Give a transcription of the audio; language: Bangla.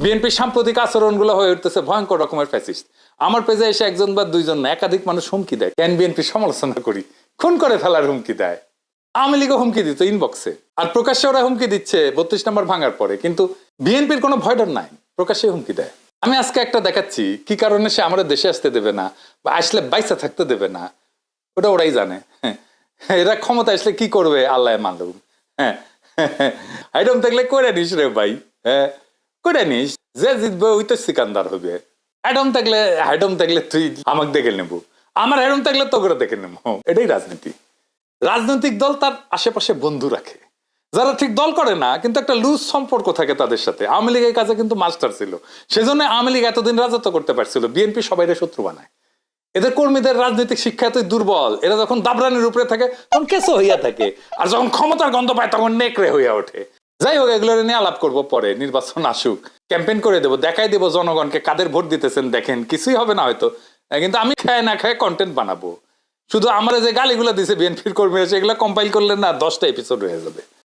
বিএনপির সাম্প্রতিক আচরণগুলো হয়ে উঠতেছে ভয়ঙ্কর রকমের ফ্যাসিস্ট। আমার পেজে এসে একজন বা দুইজন না, একাধিক মানুষ হুমকি দেয়, কেন বিএনপি সমালোচনা করি, খুন করে ফেলার হুমকি দেয়। আওয়ামী লীগও হুমকি দিত ইনবক্সে, আর প্রকাশ্যে ওরা হুমকি দিচ্ছে 32 নম্বর ভাঙার পরে, কিন্তু বিএনপির কোনো ভয় ডর নাই, প্রকাশ্যে হুমকি দেয়। আমি আজকে একটা দেখাচ্ছি কি কারণে সে আমাদের দেশে আসতে দেবে না বা আসলে বাইসা থাকতে দেবে না, ওটা ওরাই জানে। এরা ক্ষমতা আসলে কি করবে আল্লাহ মালুম। হ্যাঁ, আইডম থাকলে করে নিস রে ভাই, হ্যাঁ করে নিস, যে জিতবে ওই তো সিকান্দার হবে। হাইডম থাকলে তুই আমাকে দেখে নেবো, আমার হেডম থাকলে তো করে দেখে নেবো। এটাই রাজনীতি। রাজনৈতিক দল তার আশেপাশে বন্ধু রাখে, যারা ঠিক দল করে না কিন্তু একটা লুজ সম্পর্ক থাকে তাদের সাথে। আওয়ামী লীগের কাছে কিন্তু মাস্টার ছিল, সেজন্য আওয়ামী লীগ এতদিন রাজত্ব করতে পারছিল। বিএনপি সবাই শত্রু বানায়, এদের কর্মীদের রাজনৈতিক শিক্ষা এতই দুর্বল, এরা যখন দাবরানির উপরে থাকে তখন কেসো হইয়া থাকে, আর যখন ক্ষমতার গন্ধ পায় তখন নেকড়ে হইয়া ওঠে। যাই হোক, এগুলো নিয়ে আলাপ করবো পরে, নির্বাচন আসুক, ক্যাম্পেইন করে দেবো, দেখাই দেবো জনগণকে কাদের ভোট দিতেছেন, দেখেন কিছুই হবে না হয়তো, কিন্তু আমি খায় না খায় কন্টেন্ট বানাবো। শুধু আমরা যে গালিগুলো দিছে বিএনপির কর্মীরা, সেগুলো কম্পাইল করলে না 10টা এপিসোড হয়ে যাবে।